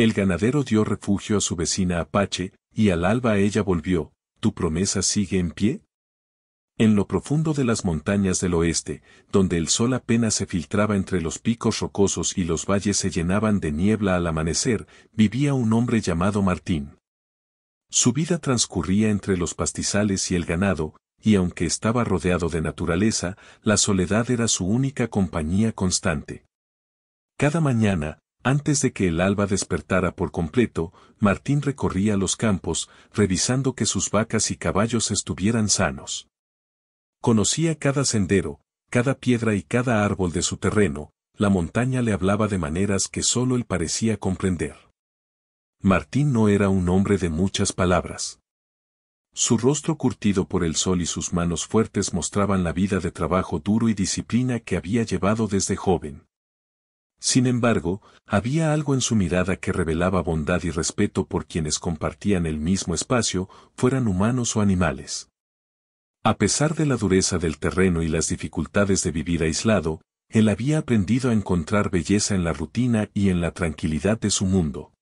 El ganadero dio refugio a su vecina Apache, y al alba ella volvió. ¿Tu promesa sigue en pie? En lo profundo de las montañas del oeste, donde el sol apenas se filtraba entre los picos rocosos y los valles se llenaban de niebla al amanecer, vivía un hombre llamado Martín. Su vida transcurría entre los pastizales y el ganado, y aunque estaba rodeado de naturaleza, la soledad era su única compañía constante. Cada mañana, antes de que el alba despertara por completo, Martín recorría los campos, revisando que sus vacas y caballos estuvieran sanos. Conocía cada sendero, cada piedra y cada árbol de su terreno, la montaña le hablaba de maneras que solo él parecía comprender. Martín no era un hombre de muchas palabras. Su rostro curtido por el sol y sus manos fuertes mostraban la vida de trabajo duro y disciplina que había llevado desde joven. Sin embargo, había algo en su mirada que revelaba bondad y respeto por quienes compartían el mismo espacio, fueran humanos o animales. A pesar de la dureza del terreno y las dificultades de vivir aislado, él había aprendido a encontrar belleza en la rutina y en la tranquilidad de su mundo.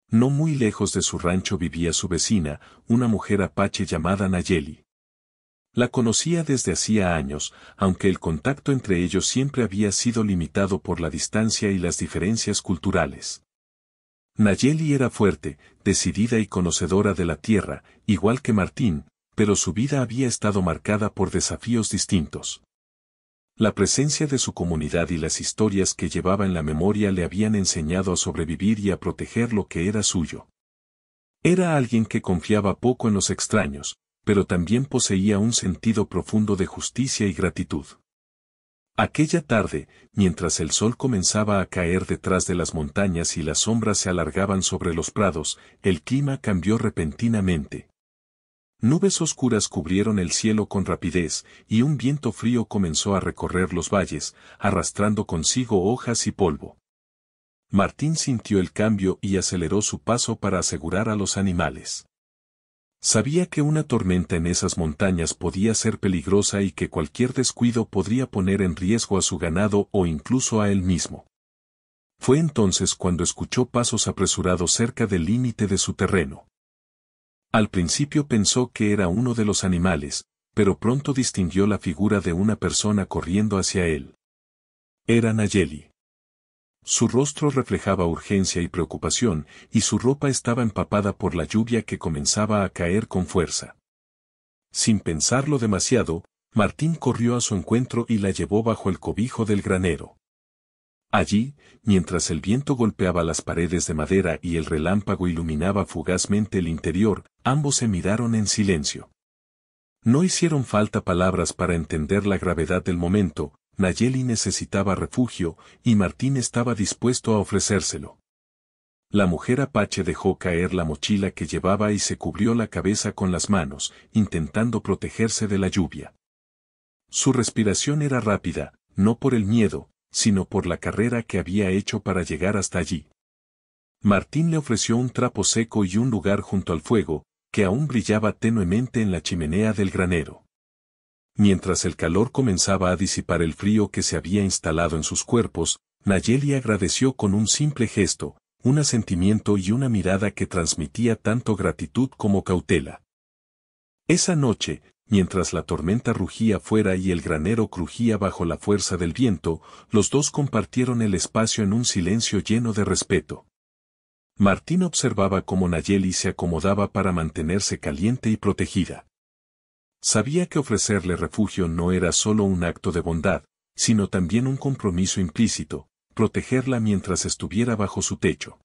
No muy lejos de su rancho vivía su vecina, una mujer apache llamada Nayeli. La conocía desde hacía años, aunque el contacto entre ellos siempre había sido limitado por la distancia y las diferencias culturales. Nayeli era fuerte, decidida y conocedora de la tierra, igual que Martín, pero su vida había estado marcada por desafíos distintos. La presencia de su comunidad y las historias que llevaba en la memoria le habían enseñado a sobrevivir y a proteger lo que era suyo. Era alguien que confiaba poco en los extraños, pero también poseía un sentido profundo de justicia y gratitud. Aquella tarde, mientras el sol comenzaba a caer detrás de las montañas y las sombras se alargaban sobre los prados, el clima cambió repentinamente. Nubes oscuras cubrieron el cielo con rapidez, y un viento frío comenzó a recorrer los valles, arrastrando consigo hojas y polvo. Martín sintió el cambio y aceleró su paso para asegurar a los animales. Sabía que una tormenta en esas montañas podía ser peligrosa y que cualquier descuido podría poner en riesgo a su ganado o incluso a él mismo. Fue entonces cuando escuchó pasos apresurados cerca del límite de su terreno. Al principio pensó que era uno de los animales, pero pronto distinguió la figura de una persona corriendo hacia él. Era Nayeli. Su rostro reflejaba urgencia y preocupación, y su ropa estaba empapada por la lluvia que comenzaba a caer con fuerza. Sin pensarlo demasiado, Martín corrió a su encuentro y la llevó bajo el cobijo del granero. Allí, mientras el viento golpeaba las paredes de madera y el relámpago iluminaba fugazmente el interior, ambos se miraron en silencio. No hicieron falta palabras para entender la gravedad del momento. Nayeli necesitaba refugio, y Martín estaba dispuesto a ofrecérselo. La mujer apache dejó caer la mochila que llevaba y se cubrió la cabeza con las manos, intentando protegerse de la lluvia. Su respiración era rápida, no por el miedo, sino por la carrera que había hecho para llegar hasta allí. Martín le ofreció un trapo seco y un lugar junto al fuego, que aún brillaba tenuemente en la chimenea del granero. Mientras el calor comenzaba a disipar el frío que se había instalado en sus cuerpos, Nayeli agradeció con un simple gesto, un asentimiento y una mirada que transmitía tanto gratitud como cautela. Esa noche, mientras la tormenta rugía fuera y el granero crujía bajo la fuerza del viento, los dos compartieron el espacio en un silencio lleno de respeto. Martín observaba cómo Nayeli se acomodaba para mantenerse caliente y protegida. Sabía que ofrecerle refugio no era solo un acto de bondad, sino también un compromiso implícito, protegerla mientras estuviera bajo su techo.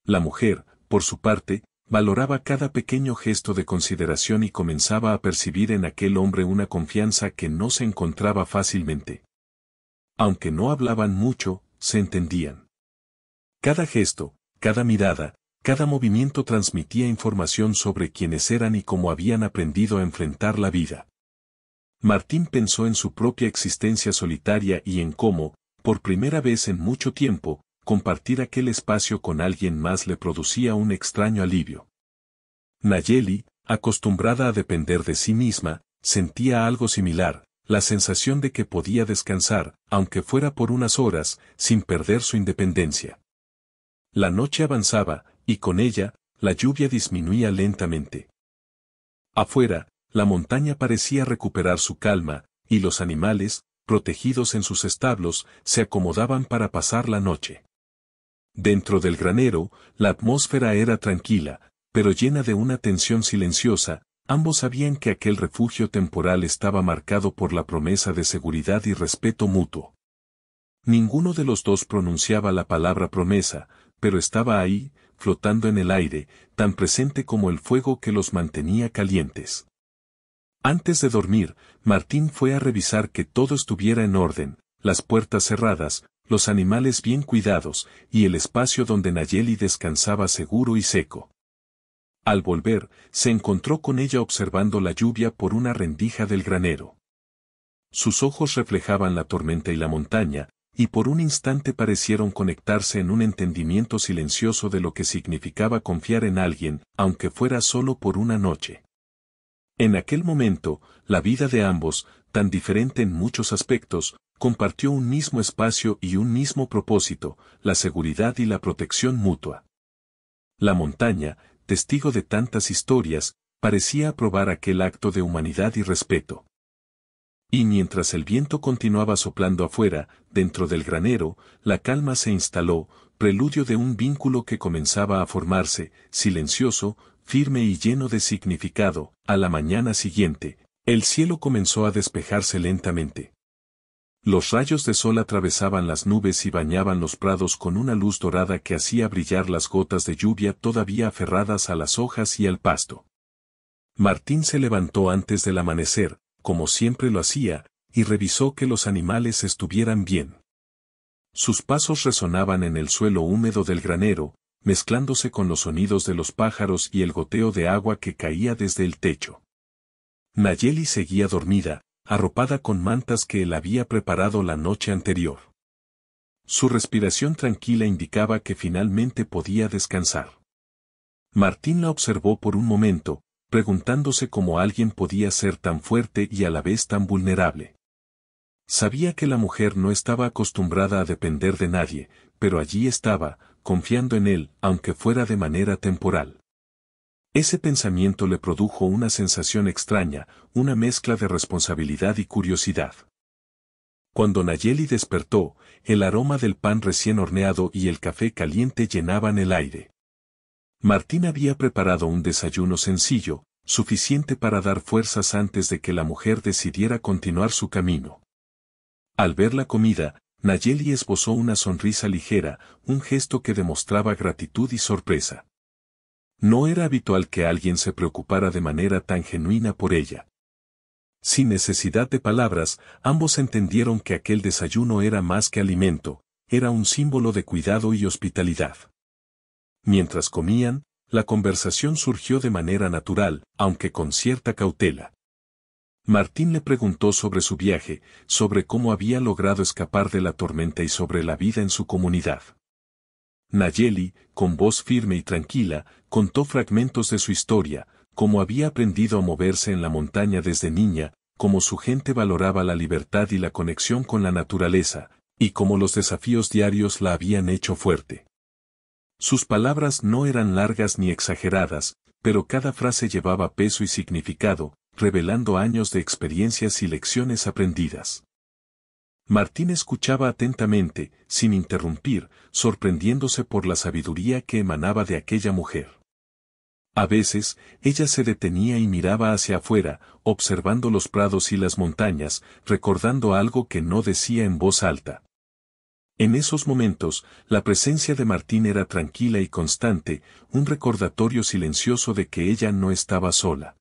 La mujer, por su parte, valoraba cada pequeño gesto de consideración y comenzaba a percibir en aquel hombre una confianza que no se encontraba fácilmente. Aunque no hablaban mucho, se entendían. Cada gesto, cada mirada, cada movimiento transmitía información sobre quiénes eran y cómo habían aprendido a enfrentar la vida. Martín pensó en su propia existencia solitaria y en cómo, por primera vez en mucho tiempo, compartir aquel espacio con alguien más le producía un extraño alivio. Nayeli, acostumbrada a depender de sí misma, sentía algo similar, la sensación de que podía descansar, aunque fuera por unas horas, sin perder su independencia. La noche avanzaba, y con ella, la lluvia disminuía lentamente. Afuera, la montaña parecía recuperar su calma, y los animales, protegidos en sus establos, se acomodaban para pasar la noche. Dentro del granero, la atmósfera era tranquila, pero llena de una tensión silenciosa. Ambos sabían que aquel refugio temporal estaba marcado por la promesa de seguridad y respeto mutuo. Ninguno de los dos pronunciaba la palabra promesa, pero estaba ahí, flotando en el aire, tan presente como el fuego que los mantenía calientes. Antes de dormir, Martín fue a revisar que todo estuviera en orden, las puertas cerradas, los animales bien cuidados, y el espacio donde Nayeli descansaba seguro y seco. Al volver, se encontró con ella observando la lluvia por una rendija del granero. Sus ojos reflejaban la tormenta y la montaña, y por un instante parecieron conectarse en un entendimiento silencioso de lo que significaba confiar en alguien, aunque fuera solo por una noche. En aquel momento, la vida de ambos, tan diferente en muchos aspectos, compartió un mismo espacio y un mismo propósito, la seguridad y la protección mutua. La montaña, testigo de tantas historias, parecía aprobar aquel acto de humanidad y respeto. Y mientras el viento continuaba soplando afuera, dentro del granero, la calma se instaló, preludio de un vínculo que comenzaba a formarse, silencioso, firme y lleno de significado. A la mañana siguiente, el cielo comenzó a despejarse lentamente. Los rayos de sol atravesaban las nubes y bañaban los prados con una luz dorada que hacía brillar las gotas de lluvia todavía aferradas a las hojas y al pasto. Martín se levantó antes del amanecer, como siempre lo hacía, y revisó que los animales estuvieran bien. Sus pasos resonaban en el suelo húmedo del granero, mezclándose con los sonidos de los pájaros y el goteo de agua que caía desde el techo. Nayeli seguía dormida, arropada con mantas que él había preparado la noche anterior. Su respiración tranquila indicaba que finalmente podía descansar. Martín la observó por un momento, preguntándose cómo alguien podía ser tan fuerte y a la vez tan vulnerable. Sabía que la mujer no estaba acostumbrada a depender de nadie, pero allí estaba, confiando en él, aunque fuera de manera temporal. Ese pensamiento le produjo una sensación extraña, una mezcla de responsabilidad y curiosidad. Cuando Nayeli despertó, el aroma del pan recién horneado y el café caliente llenaban el aire. Martín había preparado un desayuno sencillo, suficiente para dar fuerzas antes de que la mujer decidiera continuar su camino. Al ver la comida, Nayeli esbozó una sonrisa ligera, un gesto que demostraba gratitud y sorpresa. No era habitual que alguien se preocupara de manera tan genuina por ella. Sin necesidad de palabras, ambos entendieron que aquel desayuno era más que alimento, era un símbolo de cuidado y hospitalidad. Mientras comían, la conversación surgió de manera natural, aunque con cierta cautela. Martín le preguntó sobre su viaje, sobre cómo había logrado escapar de la tormenta y sobre la vida en su comunidad. Nayeli, con voz firme y tranquila, contó fragmentos de su historia, cómo había aprendido a moverse en la montaña desde niña, cómo su gente valoraba la libertad y la conexión con la naturaleza, y cómo los desafíos diarios la habían hecho fuerte. Sus palabras no eran largas ni exageradas, pero cada frase llevaba peso y significado, revelando años de experiencias y lecciones aprendidas. Martín escuchaba atentamente, sin interrumpir, sorprendiéndose por la sabiduría que emanaba de aquella mujer. A veces, ella se detenía y miraba hacia afuera, observando los prados y las montañas, recordando algo que no decía en voz alta. En esos momentos, la presencia de Martín era tranquila y constante, un recordatorio silencioso de que ella no estaba sola.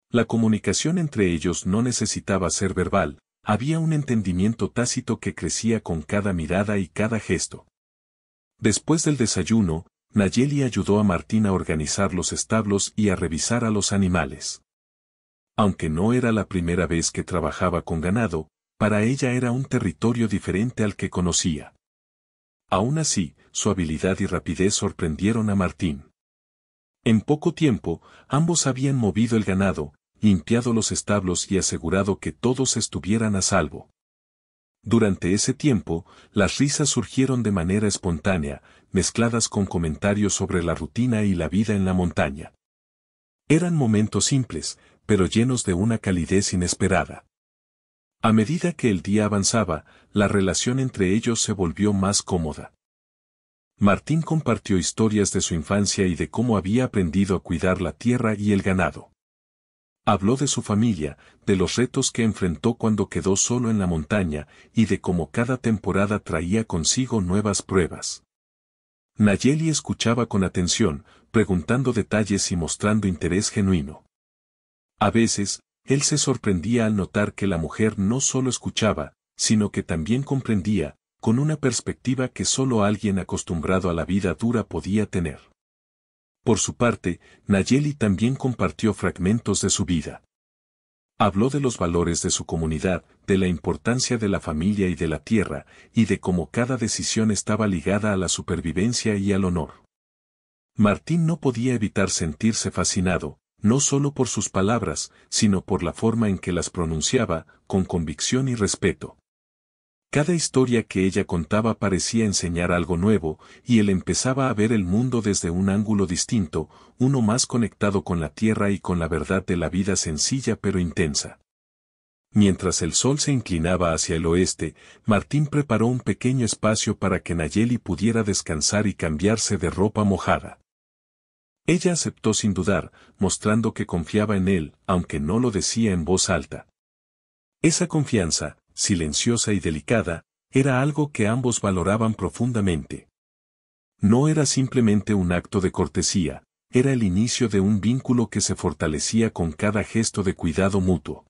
La comunicación entre ellos no necesitaba ser verbal. Había un entendimiento tácito que crecía con cada mirada y cada gesto. Después del desayuno, Nayeli ayudó a Martín a organizar los establos y a revisar a los animales. Aunque no era la primera vez que trabajaba con ganado, para ella era un territorio diferente al que conocía. Aún así, su habilidad y rapidez sorprendieron a Martín. En poco tiempo, ambos habían movido el ganado, limpiado los establos y asegurado que todos estuvieran a salvo. Durante ese tiempo, las risas surgieron de manera espontánea, mezcladas con comentarios sobre la rutina y la vida en la montaña. Eran momentos simples, pero llenos de una calidez inesperada. A medida que el día avanzaba, la relación entre ellos se volvió más cómoda. Martín compartió historias de su infancia y de cómo había aprendido a cuidar la tierra y el ganado. Habló de su familia, de los retos que enfrentó cuando quedó solo en la montaña, y de cómo cada temporada traía consigo nuevas pruebas. Nayeli escuchaba con atención, preguntando detalles y mostrando interés genuino. A veces, él se sorprendía al notar que la mujer no solo escuchaba, sino que también comprendía, con una perspectiva que solo alguien acostumbrado a la vida dura podía tener. Por su parte, Nayeli también compartió fragmentos de su vida. Habló de los valores de su comunidad, de la importancia de la familia y de la tierra, y de cómo cada decisión estaba ligada a la supervivencia y al honor. Martín no podía evitar sentirse fascinado, no solo por sus palabras, sino por la forma en que las pronunciaba, con convicción y respeto. Cada historia que ella contaba parecía enseñar algo nuevo, y él empezaba a ver el mundo desde un ángulo distinto, uno más conectado con la tierra y con la verdad de la vida sencilla pero intensa. Mientras el sol se inclinaba hacia el oeste, Martín preparó un pequeño espacio para que Nayeli pudiera descansar y cambiarse de ropa mojada. Ella aceptó sin dudar, mostrando que confiaba en él, aunque no lo decía en voz alta. Esa confianza, silenciosa y delicada, era algo que ambos valoraban profundamente. No era simplemente un acto de cortesía, era el inicio de un vínculo que se fortalecía con cada gesto de cuidado mutuo.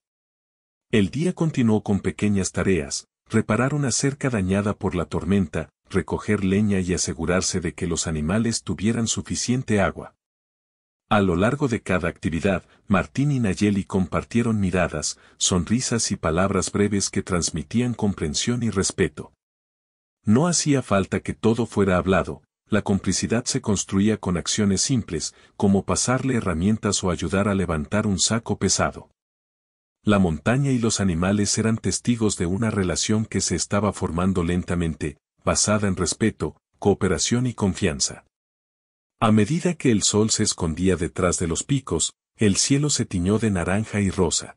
El día continuó con pequeñas tareas, reparar una cerca dañada por la tormenta, recoger leña y asegurarse de que los animales tuvieran suficiente agua. A lo largo de cada actividad, Martín y Nayeli compartieron miradas, sonrisas y palabras breves que transmitían comprensión y respeto. No hacía falta que todo fuera hablado, la complicidad se construía con acciones simples, como pasarle herramientas o ayudar a levantar un saco pesado. La montaña y los animales eran testigos de una relación que se estaba formando lentamente, basada en respeto, cooperación y confianza. A medida que el sol se escondía detrás de los picos, el cielo se tiñó de naranja y rosa.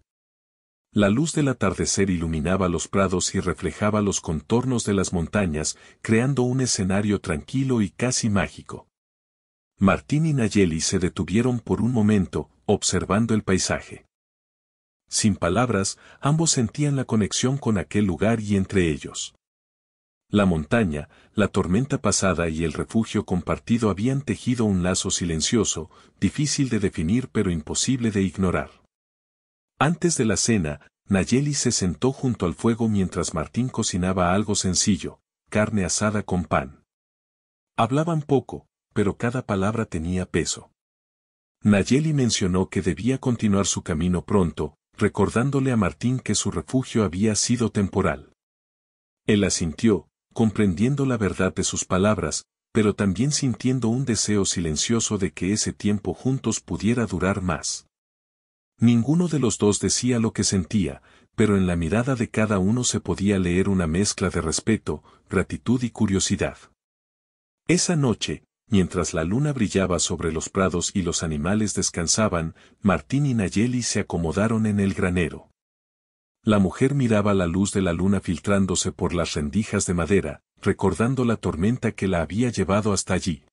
La luz del atardecer iluminaba los prados y reflejaba los contornos de las montañas, creando un escenario tranquilo y casi mágico. Martín y Nayeli se detuvieron por un momento, observando el paisaje. Sin palabras, ambos sentían la conexión con aquel lugar y entre ellos. La montaña, la tormenta pasada y el refugio compartido habían tejido un lazo silencioso, difícil de definir pero imposible de ignorar. Antes de la cena, Nayeli se sentó junto al fuego mientras Martín cocinaba algo sencillo, carne asada con pan. Hablaban poco, pero cada palabra tenía peso. Nayeli mencionó que debía continuar su camino pronto, recordándole a Martín que su refugio había sido temporal. Él asintió, comprendiendo la verdad de sus palabras, pero también sintiendo un deseo silencioso de que ese tiempo juntos pudiera durar más. Ninguno de los dos decía lo que sentía, pero en la mirada de cada uno se podía leer una mezcla de respeto, gratitud y curiosidad. Esa noche, mientras la luna brillaba sobre los prados y los animales descansaban, Martín y Nayeli se acomodaron en el granero. La mujer miraba la luz de la luna filtrándose por las rendijas de madera, recordando la tormenta que la había llevado hasta allí.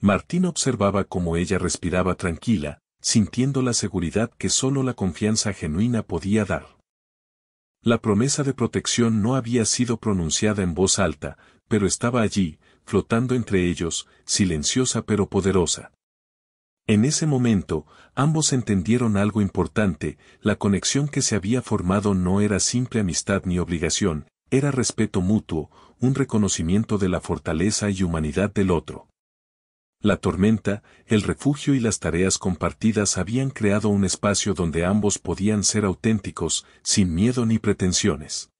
Martín observaba cómo ella respiraba tranquila, sintiendo la seguridad que solo la confianza genuina podía dar. La promesa de protección no había sido pronunciada en voz alta, pero estaba allí, flotando entre ellos, silenciosa pero poderosa. En ese momento, ambos entendieron algo importante, la conexión que se había formado no era simple amistad ni obligación, era respeto mutuo, un reconocimiento de la fortaleza y humanidad del otro. La tormenta, el refugio y las tareas compartidas habían creado un espacio donde ambos podían ser auténticos, sin miedo ni pretensiones.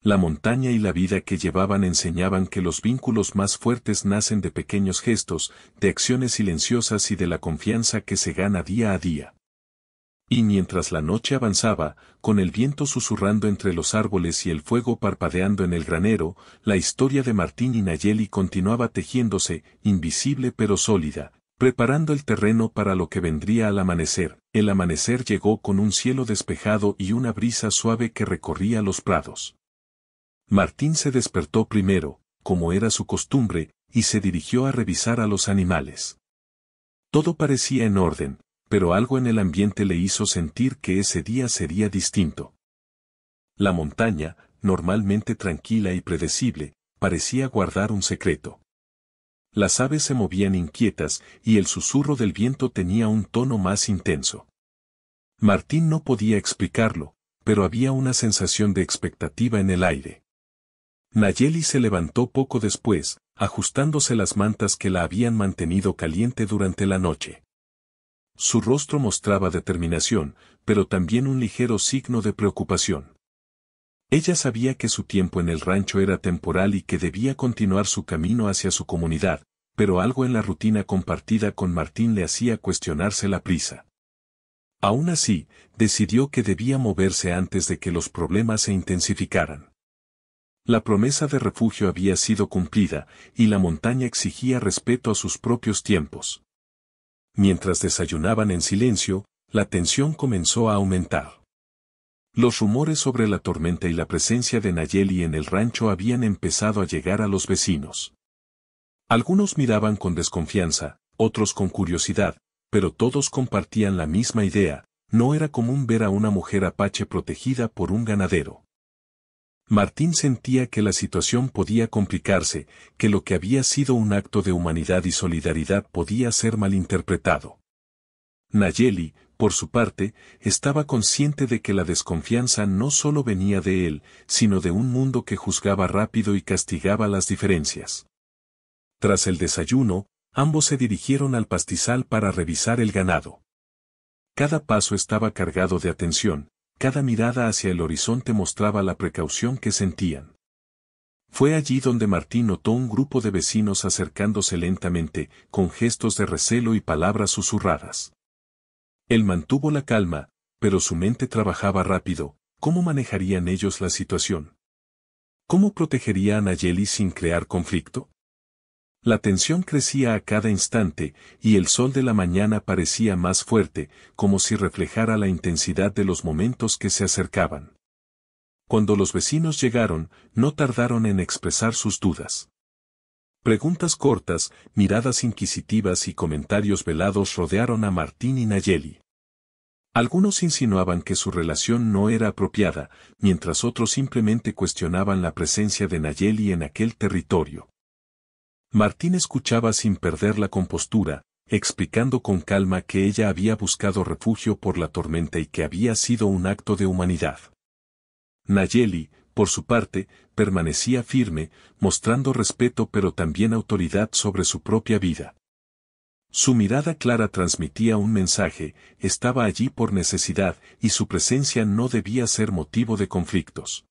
La montaña y la vida que llevaban enseñaban que los vínculos más fuertes nacen de pequeños gestos, de acciones silenciosas y de la confianza que se gana día a día. Y mientras la noche avanzaba, con el viento susurrando entre los árboles y el fuego parpadeando en el granero, la historia de Martín y Nayeli continuaba tejiéndose, invisible pero sólida, preparando el terreno para lo que vendría al amanecer. El amanecer llegó con un cielo despejado y una brisa suave que recorría los prados. Martín se despertó primero, como era su costumbre, y se dirigió a revisar a los animales. Todo parecía en orden, pero algo en el ambiente le hizo sentir que ese día sería distinto. La montaña, normalmente tranquila y predecible, parecía guardar un secreto. Las aves se movían inquietas y el susurro del viento tenía un tono más intenso. Martín no podía explicarlo, pero había una sensación de expectativa en el aire. Nayeli se levantó poco después, ajustándose las mantas que la habían mantenido caliente durante la noche. Su rostro mostraba determinación, pero también un ligero signo de preocupación. Ella sabía que su tiempo en el rancho era temporal y que debía continuar su camino hacia su comunidad, pero algo en la rutina compartida con Martín le hacía cuestionarse la prisa. Aún así, decidió que debía moverse antes de que los problemas se intensificaran. La promesa de refugio había sido cumplida, y la montaña exigía respeto a sus propios tiempos. Mientras desayunaban en silencio, la tensión comenzó a aumentar. Los rumores sobre la tormenta y la presencia de Nayeli en el rancho habían empezado a llegar a los vecinos. Algunos miraban con desconfianza, otros con curiosidad, pero todos compartían la misma idea: no era común ver a una mujer apache protegida por un ganadero. Martín sentía que la situación podía complicarse, que lo que había sido un acto de humanidad y solidaridad podía ser malinterpretado. Nayeli, por su parte, estaba consciente de que la desconfianza no solo venía de él, sino de un mundo que juzgaba rápido y castigaba las diferencias. Tras el desayuno, ambos se dirigieron al pastizal para revisar el ganado. Cada paso estaba cargado de atención. Cada mirada hacia el horizonte mostraba la precaución que sentían. Fue allí donde Martín notó un grupo de vecinos acercándose lentamente, con gestos de recelo y palabras susurradas. Él mantuvo la calma, pero su mente trabajaba rápido. ¿Cómo manejarían ellos la situación? ¿Cómo protegería a Nayeli sin crear conflicto? La tensión crecía a cada instante, y el sol de la mañana parecía más fuerte, como si reflejara la intensidad de los momentos que se acercaban. Cuando los vecinos llegaron, no tardaron en expresar sus dudas. Preguntas cortas, miradas inquisitivas y comentarios velados rodearon a Martín y Nayeli. Algunos insinuaban que su relación no era apropiada, mientras otros simplemente cuestionaban la presencia de Nayeli en aquel territorio. Martín escuchaba sin perder la compostura, explicando con calma que ella había buscado refugio por la tormenta y que había sido un acto de humanidad. Nayeli, por su parte, permanecía firme, mostrando respeto pero también autoridad sobre su propia vida. Su mirada clara transmitía un mensaje: estaba allí por necesidad, y su presencia no debía ser motivo de conflictos.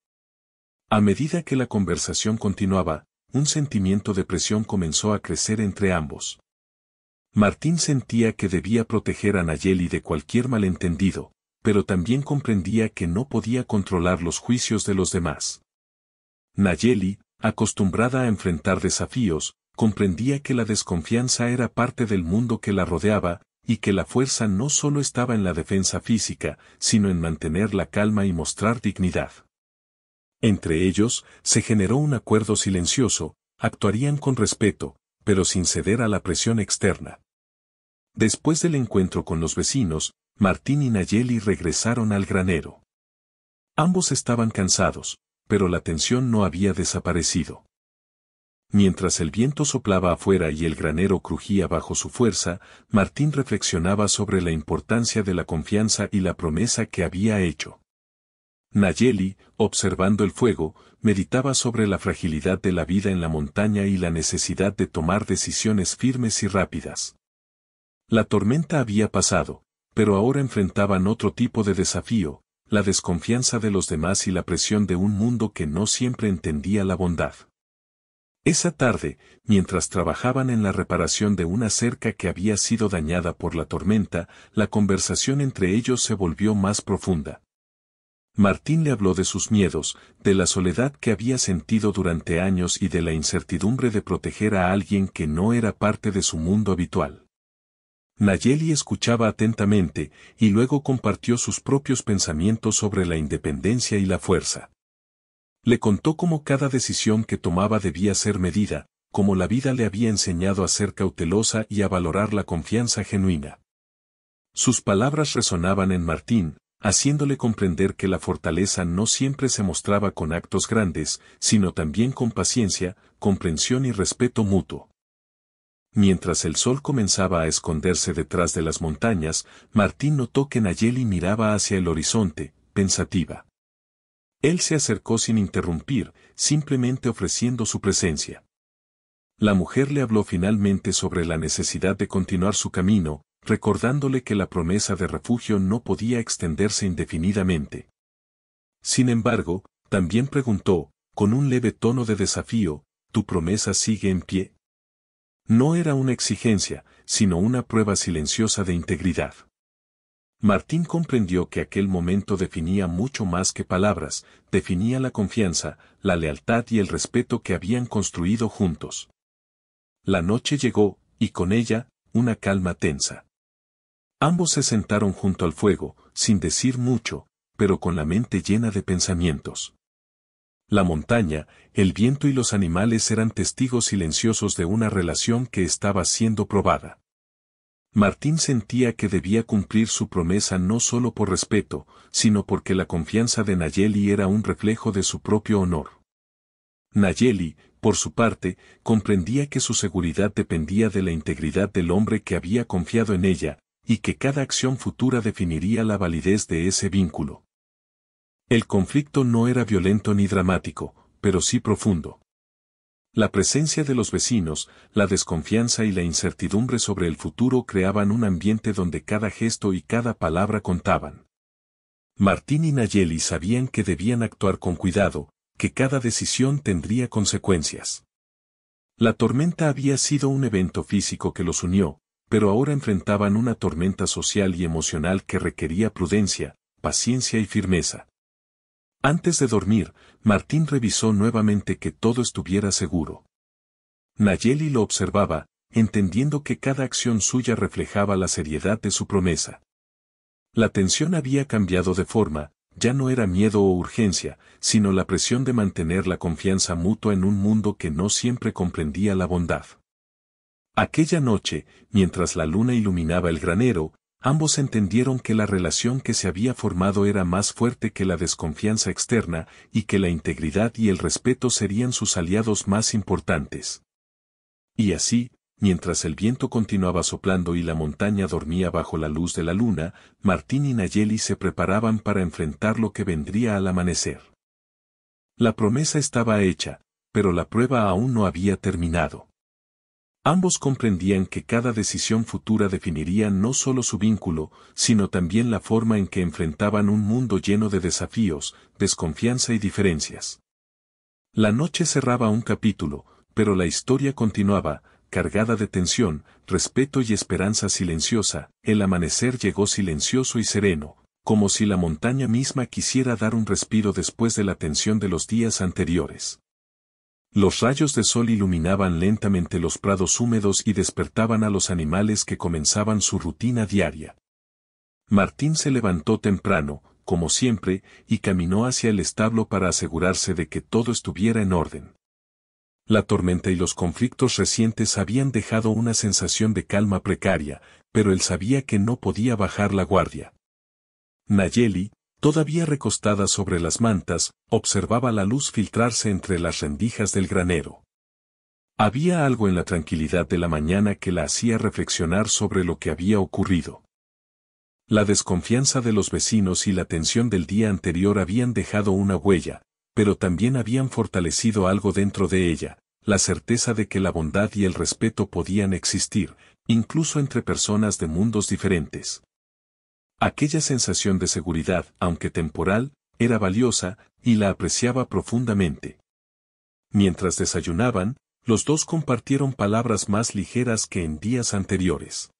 A medida que la conversación continuaba, un sentimiento de presión comenzó a crecer entre ambos. Martín sentía que debía proteger a Nayeli de cualquier malentendido, pero también comprendía que no podía controlar los juicios de los demás. Nayeli, acostumbrada a enfrentar desafíos, comprendía que la desconfianza era parte del mundo que la rodeaba, y que la fuerza no solo estaba en la defensa física, sino en mantener la calma y mostrar dignidad. Entre ellos, se generó un acuerdo silencioso: actuarían con respeto, pero sin ceder a la presión externa. Después del encuentro con los vecinos, Martín y Nayeli regresaron al granero. Ambos estaban cansados, pero la tensión no había desaparecido. Mientras el viento soplaba afuera y el granero crujía bajo su fuerza, Martín reflexionaba sobre la importancia de la confianza y la promesa que había hecho. Nayeli, observando el fuego, meditaba sobre la fragilidad de la vida en la montaña y la necesidad de tomar decisiones firmes y rápidas. La tormenta había pasado, pero ahora enfrentaban otro tipo de desafío: la desconfianza de los demás y la presión de un mundo que no siempre entendía la bondad. Esa tarde, mientras trabajaban en la reparación de una cerca que había sido dañada por la tormenta, la conversación entre ellos se volvió más profunda. Martín le habló de sus miedos, de la soledad que había sentido durante años y de la incertidumbre de proteger a alguien que no era parte de su mundo habitual. Nayeli escuchaba atentamente, y luego compartió sus propios pensamientos sobre la independencia y la fuerza. Le contó cómo cada decisión que tomaba debía ser medida, cómo la vida le había enseñado a ser cautelosa y a valorar la confianza genuina. Sus palabras resonaban en Martín, haciéndole comprender que la fortaleza no siempre se mostraba con actos grandes, sino también con paciencia, comprensión y respeto mutuo. Mientras el sol comenzaba a esconderse detrás de las montañas, Martín notó que Nayeli miraba hacia el horizonte, pensativa. Él se acercó sin interrumpir, simplemente ofreciendo su presencia. La mujer le habló finalmente sobre la necesidad de continuar su camino, recordándole que la promesa de refugio no podía extenderse indefinidamente. Sin embargo, también preguntó, con un leve tono de desafío, ¿tu promesa sigue en pie? No era una exigencia, sino una prueba silenciosa de integridad. Martín comprendió que aquel momento definía mucho más que palabras, definía la confianza, la lealtad y el respeto que habían construido juntos. La noche llegó, y con ella, una calma tensa. Ambos se sentaron junto al fuego, sin decir mucho, pero con la mente llena de pensamientos. La montaña, el viento y los animales eran testigos silenciosos de una relación que estaba siendo probada. Martín sentía que debía cumplir su promesa no solo por respeto, sino porque la confianza de Nayeli era un reflejo de su propio honor. Nayeli, por su parte, comprendía que su seguridad dependía de la integridad del hombre que había confiado en ella, y que cada acción futura definiría la validez de ese vínculo. El conflicto no era violento ni dramático, pero sí profundo. La presencia de los vecinos, la desconfianza y la incertidumbre sobre el futuro creaban un ambiente donde cada gesto y cada palabra contaban. Martín y Nayeli sabían que debían actuar con cuidado, que cada decisión tendría consecuencias. La tormenta había sido un evento físico que los unió, pero ahora enfrentaban una tormenta social y emocional que requería prudencia, paciencia y firmeza. Antes de dormir, Martín revisó nuevamente que todo estuviera seguro. Nayeli lo observaba, entendiendo que cada acción suya reflejaba la seriedad de su promesa. La tensión había cambiado de forma, ya no era miedo o urgencia, sino la presión de mantener la confianza mutua en un mundo que no siempre comprendía la bondad. Aquella noche, mientras la luna iluminaba el granero, ambos entendieron que la relación que se había formado era más fuerte que la desconfianza externa y que la integridad y el respeto serían sus aliados más importantes. Y así, mientras el viento continuaba soplando y la montaña dormía bajo la luz de la luna, Martín y Nayeli se preparaban para enfrentar lo que vendría al amanecer. La promesa estaba hecha, pero la prueba aún no había terminado. Ambos comprendían que cada decisión futura definiría no solo su vínculo, sino también la forma en que enfrentaban un mundo lleno de desafíos, desconfianza y diferencias. La noche cerraba un capítulo, pero la historia continuaba, cargada de tensión, respeto y esperanza silenciosa. El amanecer llegó silencioso y sereno, como si la montaña misma quisiera dar un respiro después de la tensión de los días anteriores. Los rayos de sol iluminaban lentamente los prados húmedos y despertaban a los animales que comenzaban su rutina diaria. Martín se levantó temprano, como siempre, y caminó hacia el establo para asegurarse de que todo estuviera en orden. La tormenta y los conflictos recientes habían dejado una sensación de calma precaria, pero él sabía que no podía bajar la guardia. Nayeli, todavía recostada sobre las mantas, observaba la luz filtrarse entre las rendijas del granero. Había algo en la tranquilidad de la mañana que la hacía reflexionar sobre lo que había ocurrido. La desconfianza de los vecinos y la tensión del día anterior habían dejado una huella, pero también habían fortalecido algo dentro de ella, la certeza de que la bondad y el respeto podían existir, incluso entre personas de mundos diferentes. Aquella sensación de seguridad, aunque temporal, era valiosa, y la apreciaba profundamente. Mientras desayunaban, Los dos compartieron palabras más ligeras que en días anteriores.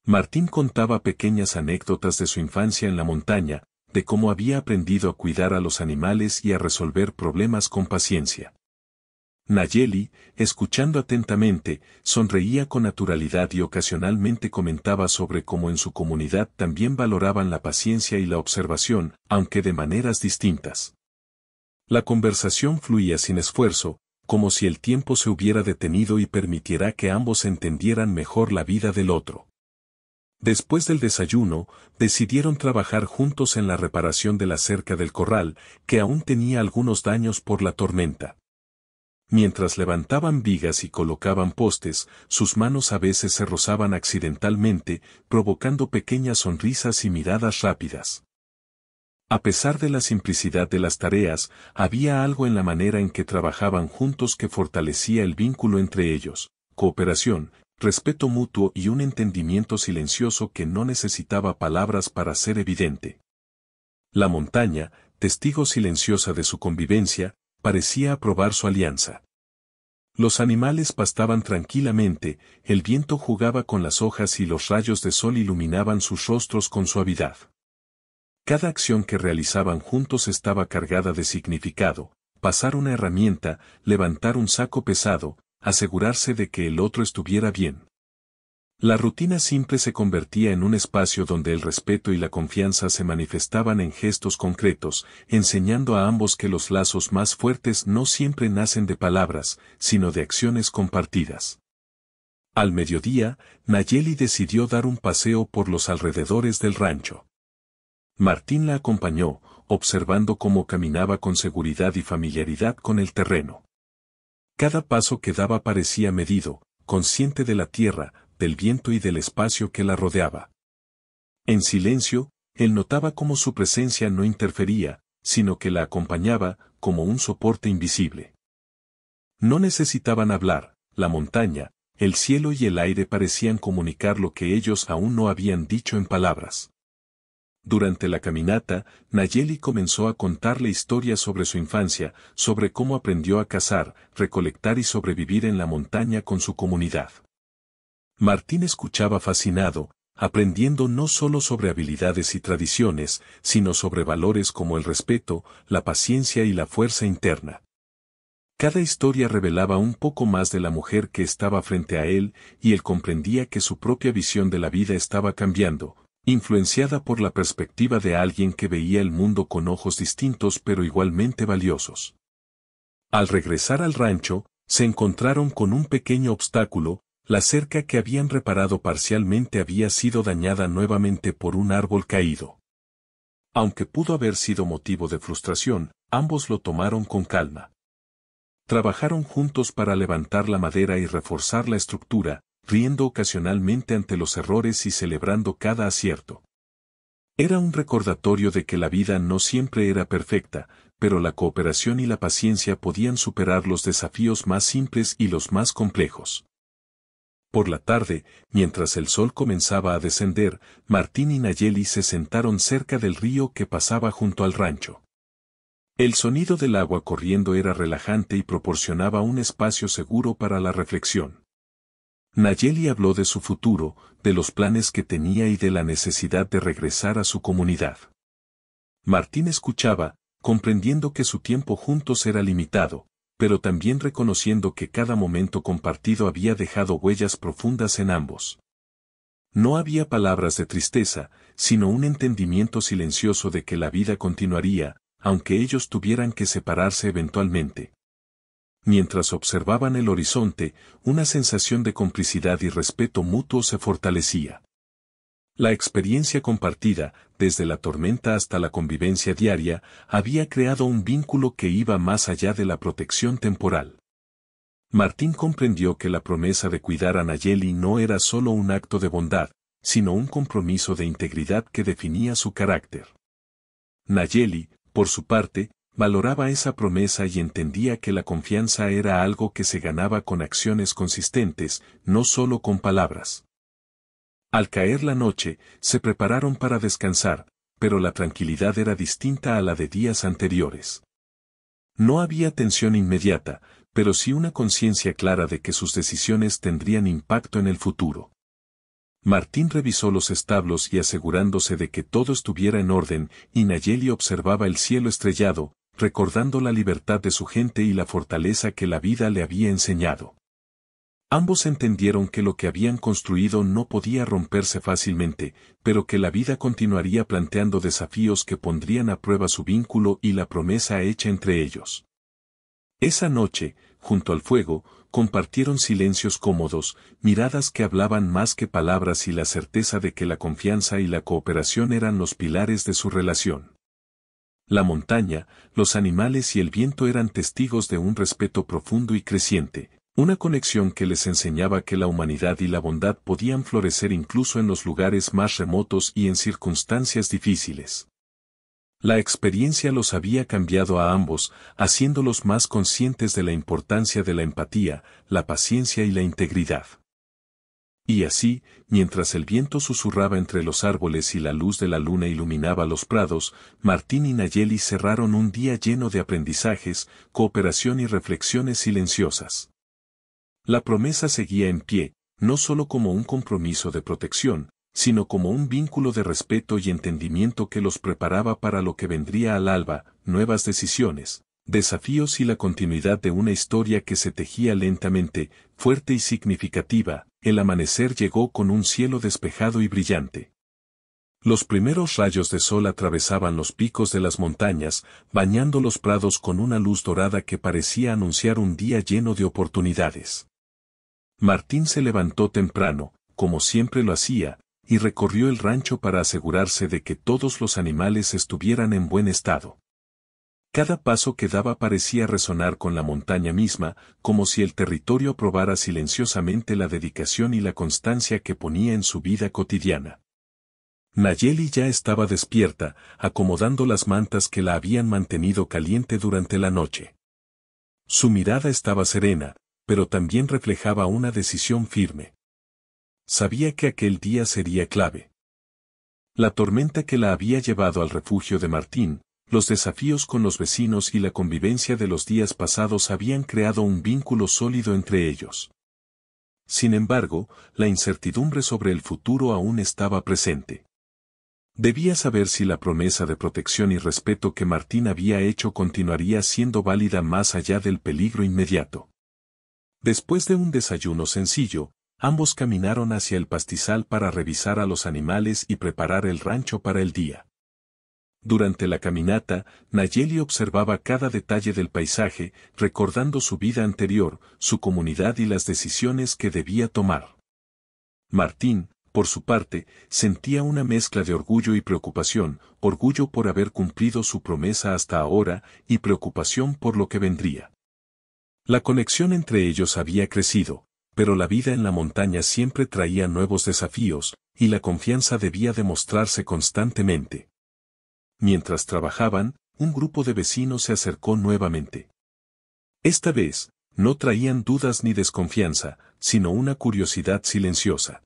Martín contaba pequeñas anécdotas de su infancia en la montaña, de cómo había aprendido a cuidar a los animales y a resolver problemas con paciencia. Nayeli, escuchando atentamente, sonreía con naturalidad y ocasionalmente comentaba sobre cómo en su comunidad también valoraban la paciencia y la observación, aunque de maneras distintas. La conversación fluía sin esfuerzo, como si el tiempo se hubiera detenido y permitiera que ambos entendieran mejor la vida del otro. Después del desayuno, decidieron trabajar juntos en la reparación de la cerca del corral, que aún tenía algunos daños por la tormenta. Mientras levantaban vigas y colocaban postes, sus manos a veces se rozaban accidentalmente, provocando pequeñas sonrisas y miradas rápidas. A pesar de la simplicidad de las tareas, había algo en la manera en que trabajaban juntos que fortalecía el vínculo entre ellos: cooperación, respeto mutuo y un entendimiento silencioso que no necesitaba palabras para ser evidente. La montaña, testigo silenciosa de su convivencia, parecía aprobar su alianza. Los animales pastaban tranquilamente, el viento jugaba con las hojas y los rayos de sol iluminaban sus rostros con suavidad. Cada acción que realizaban juntos estaba cargada de significado: pasar una herramienta, levantar un saco pesado, asegurarse de que el otro estuviera bien. La rutina simple se convertía en un espacio donde el respeto y la confianza se manifestaban en gestos concretos, enseñando a ambos que los lazos más fuertes no siempre nacen de palabras, sino de acciones compartidas. Al mediodía, Nayeli decidió dar un paseo por los alrededores del rancho. Martín la acompañó, observando cómo caminaba con seguridad y familiaridad con el terreno. Cada paso que daba parecía medido, consciente de la tierra, del viento y del espacio que la rodeaba. En silencio, él notaba cómo su presencia no interfería, sino que la acompañaba, como un soporte invisible. No necesitaban hablar: la montaña, el cielo y el aire parecían comunicar lo que ellos aún no habían dicho en palabras. Durante la caminata, Nayeli comenzó a contarle historias sobre su infancia, sobre cómo aprendió a cazar, recolectar y sobrevivir en la montaña con su comunidad. Martín escuchaba fascinado, aprendiendo no solo sobre habilidades y tradiciones, sino sobre valores como el respeto, la paciencia y la fuerza interna. Cada historia revelaba un poco más de la mujer que estaba frente a él, y él comprendía que su propia visión de la vida estaba cambiando, influenciada por la perspectiva de alguien que veía el mundo con ojos distintos pero igualmente valiosos. Al regresar al rancho, se encontraron con un pequeño obstáculo: la cerca que habían reparado parcialmente había sido dañada nuevamente por un árbol caído. Aunque pudo haber sido motivo de frustración, ambos lo tomaron con calma. Trabajaron juntos para levantar la madera y reforzar la estructura, riendo ocasionalmente ante los errores y celebrando cada acierto. Era un recordatorio de que la vida no siempre era perfecta, pero la cooperación y la paciencia podían superar los desafíos más simples y los más complejos. Por la tarde, mientras el sol comenzaba a descender, Martín y Nayeli se sentaron cerca del río que pasaba junto al rancho. El sonido del agua corriendo era relajante y proporcionaba un espacio seguro para la reflexión. Nayeli habló de su futuro, de los planes que tenía y de la necesidad de regresar a su comunidad. Martín escuchaba, comprendiendo que su tiempo juntos era limitado, pero también reconociendo que cada momento compartido había dejado huellas profundas en ambos. No había palabras de tristeza, sino un entendimiento silencioso de que la vida continuaría, aunque ellos tuvieran que separarse eventualmente. Mientras observaban el horizonte, una sensación de complicidad y respeto mutuo se fortalecía. La experiencia compartida, desde la tormenta hasta la convivencia diaria, había creado un vínculo que iba más allá de la protección temporal. Martín comprendió que la promesa de cuidar a Nayeli no era solo un acto de bondad, sino un compromiso de integridad que definía su carácter. Nayeli, por su parte, valoraba esa promesa y entendía que la confianza era algo que se ganaba con acciones consistentes, no solo con palabras. Al caer la noche, se prepararon para descansar, pero la tranquilidad era distinta a la de días anteriores. No había tensión inmediata, pero sí una conciencia clara de que sus decisiones tendrían impacto en el futuro. Martín revisó los establos y asegurándose de que todo estuviera en orden, y Nayeli observaba el cielo estrellado, recordando la libertad de su gente y la fortaleza que la vida le había enseñado. Ambos entendieron que lo que habían construido no podía romperse fácilmente, pero que la vida continuaría planteando desafíos que pondrían a prueba su vínculo y la promesa hecha entre ellos. Esa noche, junto al fuego, compartieron silencios cómodos, miradas que hablaban más que palabras y la certeza de que la confianza y la cooperación eran los pilares de su relación. La montaña, los animales y el viento eran testigos de un respeto profundo y creciente, una conexión que les enseñaba que la humanidad y la bondad podían florecer incluso en los lugares más remotos y en circunstancias difíciles. La experiencia los había cambiado a ambos, haciéndolos más conscientes de la importancia de la empatía, la paciencia y la integridad. Y así, mientras el viento susurraba entre los árboles y la luz de la luna iluminaba los prados, Martín y Nayeli cerraron un día lleno de aprendizajes, cooperación y reflexiones silenciosas. La promesa seguía en pie, no solo como un compromiso de protección, sino como un vínculo de respeto y entendimiento que los preparaba para lo que vendría al alba, nuevas decisiones, desafíos y la continuidad de una historia que se tejía lentamente, fuerte y significativa. El amanecer llegó con un cielo despejado y brillante. Los primeros rayos de sol atravesaban los picos de las montañas, bañando los prados con una luz dorada que parecía anunciar un día lleno de oportunidades. Martín se levantó temprano, como siempre lo hacía, y recorrió el rancho para asegurarse de que todos los animales estuvieran en buen estado. Cada paso que daba parecía resonar con la montaña misma, como si el territorio aprobara silenciosamente la dedicación y la constancia que ponía en su vida cotidiana. Nayeli ya estaba despierta, acomodando las mantas que la habían mantenido caliente durante la noche. Su mirada estaba serena, pero también reflejaba una decisión firme. Sabía que aquel día sería clave. La tormenta que la había llevado al refugio de Martín, los desafíos con los vecinos y la convivencia de los días pasados habían creado un vínculo sólido entre ellos. Sin embargo, la incertidumbre sobre el futuro aún estaba presente. Debía saber si la promesa de protección y respeto que Martín había hecho continuaría siendo válida más allá del peligro inmediato. Después de un desayuno sencillo, ambos caminaron hacia el pastizal para revisar a los animales y preparar el rancho para el día. Durante la caminata, Nayeli observaba cada detalle del paisaje, recordando su vida anterior, su comunidad y las decisiones que debía tomar. Martín, por su parte, sentía una mezcla de orgullo y preocupación, orgullo por haber cumplido su promesa hasta ahora y preocupación por lo que vendría. La conexión entre ellos había crecido, pero la vida en la montaña siempre traía nuevos desafíos, y la confianza debía demostrarse constantemente. Mientras trabajaban, un grupo de vecinos se acercó nuevamente. Esta vez, no traían dudas ni desconfianza, sino una curiosidad silenciosa.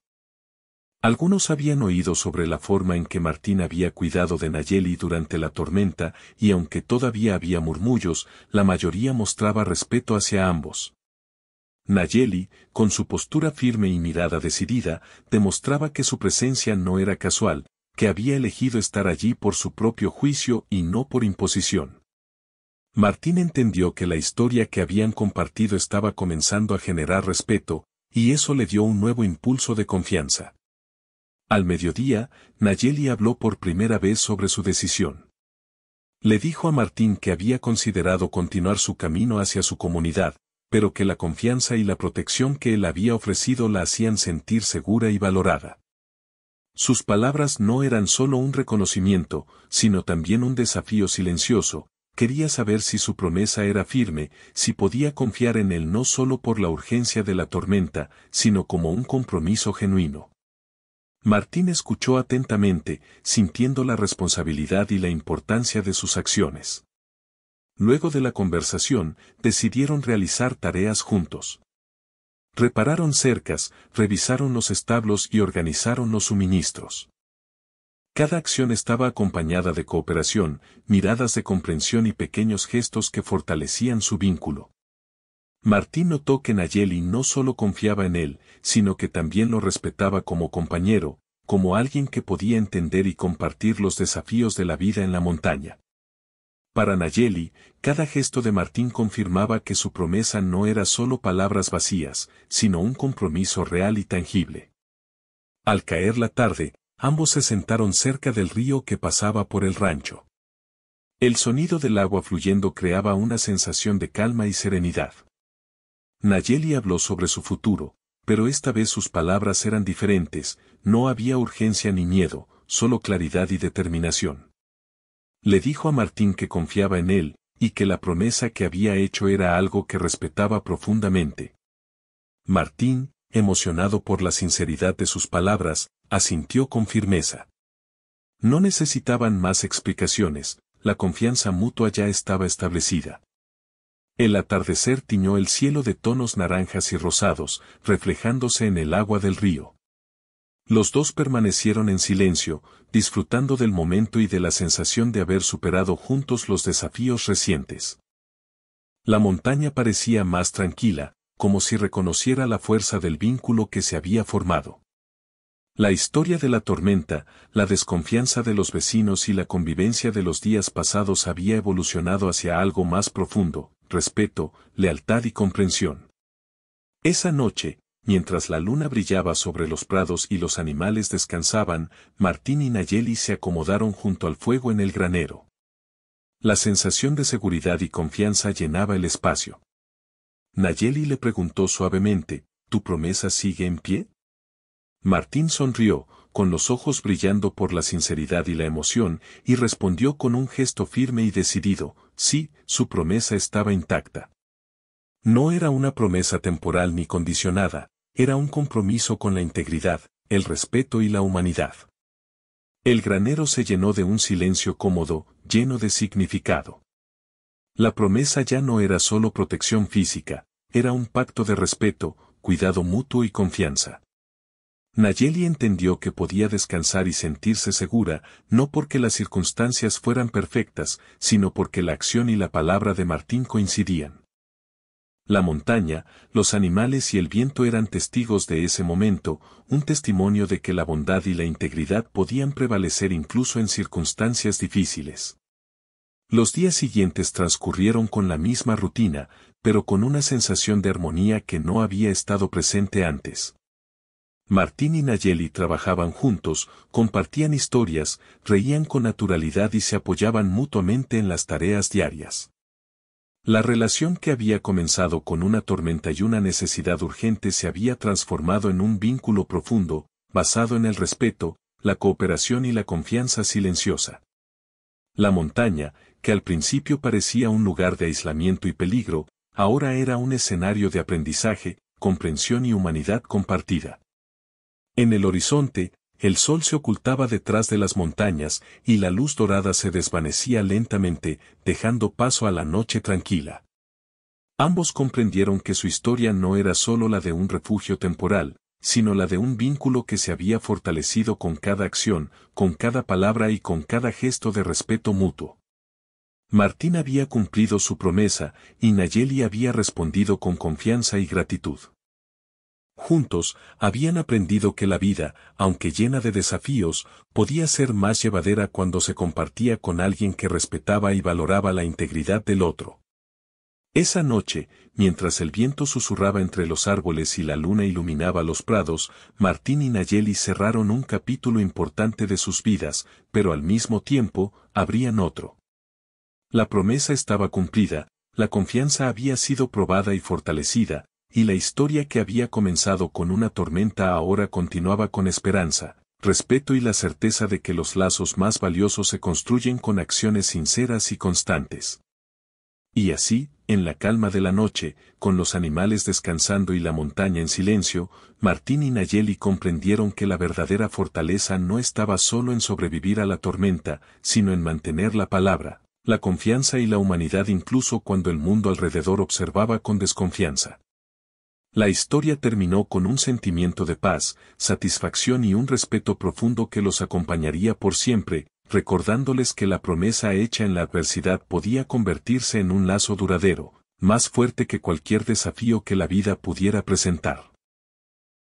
Algunos habían oído sobre la forma en que Martín había cuidado de Nayeli durante la tormenta, y aunque todavía había murmullos, la mayoría mostraba respeto hacia ambos. Nayeli, con su postura firme y mirada decidida, demostraba que su presencia no era casual, que había elegido estar allí por su propio juicio y no por imposición. Martín entendió que la historia que habían compartido estaba comenzando a generar respeto, y eso le dio un nuevo impulso de confianza. Al mediodía, Nayeli habló por primera vez sobre su decisión. Le dijo a Martín que había considerado continuar su camino hacia su comunidad, pero que la confianza y la protección que él había ofrecido la hacían sentir segura y valorada. Sus palabras no eran solo un reconocimiento, sino también un desafío silencioso. Quería saber si su promesa era firme, si podía confiar en él no solo por la urgencia de la tormenta, sino como un compromiso genuino. Martín escuchó atentamente, sintiendo la responsabilidad y la importancia de sus acciones. Luego de la conversación, decidieron realizar tareas juntos. Repararon cercas, revisaron los establos y organizaron los suministros. Cada acción estaba acompañada de cooperación, miradas de comprensión y pequeños gestos que fortalecían su vínculo. Martín notó que Nayeli no solo confiaba en él, sino que también lo respetaba como compañero, como alguien que podía entender y compartir los desafíos de la vida en la montaña. Para Nayeli, cada gesto de Martín confirmaba que su promesa no era solo palabras vacías, sino un compromiso real y tangible. Al caer la tarde, ambos se sentaron cerca del río que pasaba por el rancho. El sonido del agua fluyendo creaba una sensación de calma y serenidad. Nayeli habló sobre su futuro, pero esta vez sus palabras eran diferentes, no había urgencia ni miedo, solo claridad y determinación. Le dijo a Martín que confiaba en él, y que la promesa que había hecho era algo que respetaba profundamente. Martín, emocionado por la sinceridad de sus palabras, asintió con firmeza. No necesitaban más explicaciones, la confianza mutua ya estaba establecida. El atardecer tiñó el cielo de tonos naranjas y rosados, reflejándose en el agua del río. Los dos permanecieron en silencio, disfrutando del momento y de la sensación de haber superado juntos los desafíos recientes. La montaña parecía más tranquila, como si reconociera la fuerza del vínculo que se había formado. La historia de la tormenta, la desconfianza de los vecinos y la convivencia de los días pasados había evolucionado hacia algo más profundo, respeto, lealtad y comprensión. Esa noche, mientras la luna brillaba sobre los prados y los animales descansaban, Martín y Nayeli se acomodaron junto al fuego en el granero. La sensación de seguridad y confianza llenaba el espacio. Nayeli le preguntó suavemente, ¿tu promesa sigue en pie? Martín sonrió, con los ojos brillando por la sinceridad y la emoción, y respondió con un gesto firme y decidido, sí, su promesa estaba intacta. No era una promesa temporal ni condicionada, era un compromiso con la integridad, el respeto y la humanidad. El granero se llenó de un silencio cómodo, lleno de significado. La promesa ya no era solo protección física, era un pacto de respeto, cuidado mutuo y confianza. Nayeli entendió que podía descansar y sentirse segura, no porque las circunstancias fueran perfectas, sino porque la acción y la palabra de Martín coincidían. La montaña, los animales y el viento eran testigos de ese momento, un testimonio de que la bondad y la integridad podían prevalecer incluso en circunstancias difíciles. Los días siguientes transcurrieron con la misma rutina, pero con una sensación de armonía que no había estado presente antes. Martín y Nayeli trabajaban juntos, compartían historias, reían con naturalidad y se apoyaban mutuamente en las tareas diarias. La relación que había comenzado con una tormenta y una necesidad urgente se había transformado en un vínculo profundo, basado en el respeto, la cooperación y la confianza silenciosa. La montaña, que al principio parecía un lugar de aislamiento y peligro, ahora era un escenario de aprendizaje, comprensión y humanidad compartida. En el horizonte, el sol se ocultaba detrás de las montañas y la luz dorada se desvanecía lentamente, dejando paso a la noche tranquila. Ambos comprendieron que su historia no era solo la de un refugio temporal, sino la de un vínculo que se había fortalecido con cada acción, con cada palabra y con cada gesto de respeto mutuo. Martín había cumplido su promesa y Nayeli había respondido con confianza y gratitud. Juntos, habían aprendido que la vida, aunque llena de desafíos, podía ser más llevadera cuando se compartía con alguien que respetaba y valoraba la integridad del otro. Esa noche, mientras el viento susurraba entre los árboles y la luna iluminaba los prados, Martín y Nayeli cerraron un capítulo importante de sus vidas, pero al mismo tiempo, abrían otro. La promesa estaba cumplida, la confianza había sido probada y fortalecida, y la historia que había comenzado con una tormenta ahora continuaba con esperanza, respeto y la certeza de que los lazos más valiosos se construyen con acciones sinceras y constantes. Y así, en la calma de la noche, con los animales descansando y la montaña en silencio, Martín y Nayeli comprendieron que la verdadera fortaleza no estaba solo en sobrevivir a la tormenta, sino en mantener la palabra, la confianza y la humanidad incluso cuando el mundo alrededor observaba con desconfianza. La historia terminó con un sentimiento de paz, satisfacción y un respeto profundo que los acompañaría por siempre, recordándoles que la promesa hecha en la adversidad podía convertirse en un lazo duradero, más fuerte que cualquier desafío que la vida pudiera presentar.